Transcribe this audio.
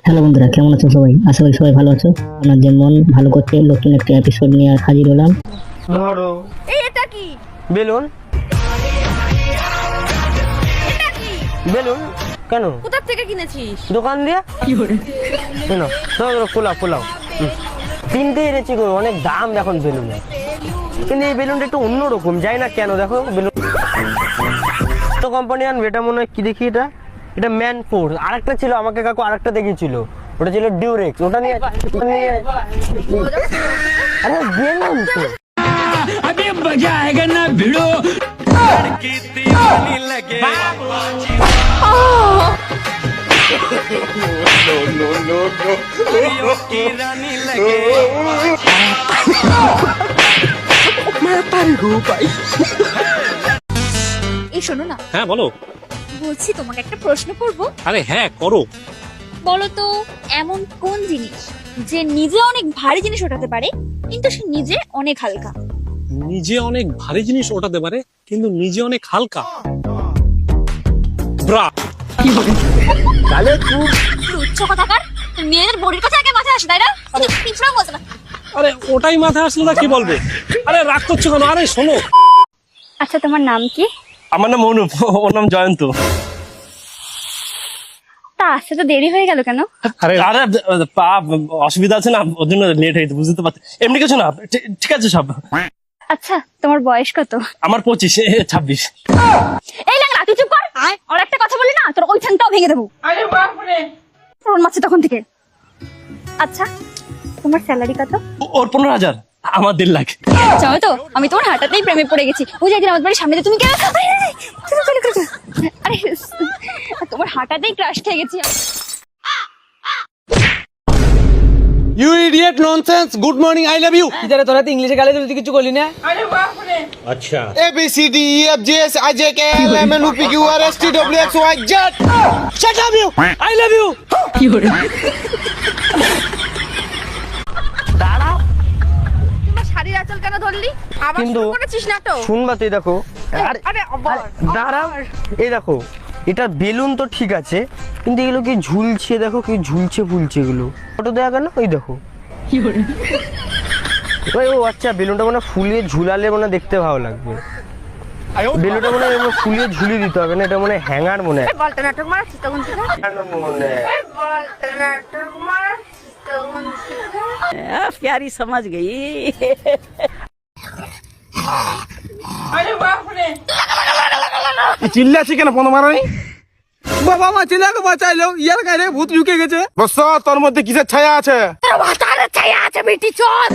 Hello বন্ধুরা, কেমন আছো সবাই? আশা করি সবাই ভালো আছো। আপনাদের মন ভালো করতে নতুন একটা এপিসোড নিয়ে হাজির হলাম। ধরো এটা কি? বেলুন। এটা কি? বেলুন কেন? কোথা থেকে কিনেছিস? দোকান দিয়ে। কেন? ধরো পোলাও তিনটে এনেছি গো, অনেক দাম এখন বেলুনের। কিন্তু এই বেলুনটা একটু অন্যরকম, যাই না কেন। দেখো বেলুন তো কোম্পানি আনবে, এটা মনে হয় কি দেখি, এটা ম্যান ফোর্স। আরেকটা ছিল, আমাকে কাকু আরেকটা দেখিয়েছিল, ওটা ছিল ডিউরেক্স। ওটা নিয়ে আরে বেলুন তো अभी मजा आएगा ना भिड़ो। এই শোনো না, হ্যাঁ বলো। বলছি তোমাকে একটা প্রশ্ন করব। আরে হ্যাঁ করো। বলো তো, এমন কোন জিনিস যে নিজে অনেক ভারী জিনিস ওঠাতে পারে কিন্তু সে নিজে অনেক হালকা? নিজে অনেক ভারী জিনিস ওঠাতে পারে কিন্তু নিজে অনেক হালকা। ব্রা। তাহলে তুই উচ্চ কথাকার, মেয়েদের বডির কথা আগে মাথায় আসে, তাই না? পিছড়া বলতে না। আরে ওটাই মাথায় আসলো না, কি বলবে? আরে রাগ করছো কেন? আরে শোনো। আচ্ছা, তোমার নাম কি? আমার নাম অনুপ, ওর নাম জয়ন্ত। তা আসতে তো দেরি হয়ে গেল কেন? আরে পা অসুবিধা আছে না, ওর জন্য লেট হয়েছে, বুঝতে পারছি। এমনি কিছু না, ঠিক আছে সব। আচ্ছা, তোমার বয়স কত? আমার 25, 26। এই ল্যাংড়া, তুই চুপ কর। আর একটা কথা বললি না, তোর ওই ঠ্যাংটাও ভেঙে দেবো। আরে বাপ রে, ফোন মারছে তখন থেকে। আচ্ছা, তোমার স্যালারি কত? ওর 15,000, আমার 1.5 লাখ। জানো তো, আমি তোমার হাঁটাতেই প্রেমে পড়ে গেছি। ওই যে একদিন আমাদের বাড়ির সামনে দিয়ে তুমি কেন? আরে তোমার হাঁটাতেই ক্রাশ খেয়ে গেছি। You idiot nonsense. Good morning. I love you. ইতারে তোরা তো ইংলিশে গালি দিলি, তুই কিছু করলি না? A B C D E F G H I J K L M N O P Q R S T W X Y Z. Shut up you. I love you. দাঁড়াও, তোমার শাড়ির আঁচল কেন ধরলি? আবার কিন্তু শুরু করেছিস না তো? শুনবা তো, এই দেখো। আরে আবার দাঁড়াও, এই দেখো, এটা বেলুন তো ঠিক আছে, কিন্তু এগুলো কি ঝুলছে, দেখো কি ঝুলছে ফুলছে এগুলো। ফটো দেওয়া কেন? ওই দেখো। ওই ও আচ্ছা, বেলুনটা মানে ফুলিয়ে ঝুলালে মানে দেখতে ভালো লাগবে। বেলুনটা মানে ফুলিয়ে ঝুলিয়ে দিতে হবে না, এটা মানে হ্যাঙ্গার মনে হয়। বলটা নাটক মারাচ্ছিস তখন থেকে? বলটা নাটক মারাচ্ছিস তখন থেকে? प्यारी समझ गई। চিল্লাছি কেন? ফোন মারানি বাবা, মা ছেলেকে বাঁচাইলো, ইয়ার গায়ে ভূত ঢুকে গেছে। বস, তোর মধ্যে কিসের ছায়া আছে? ছায়া আছে বেটি, চল।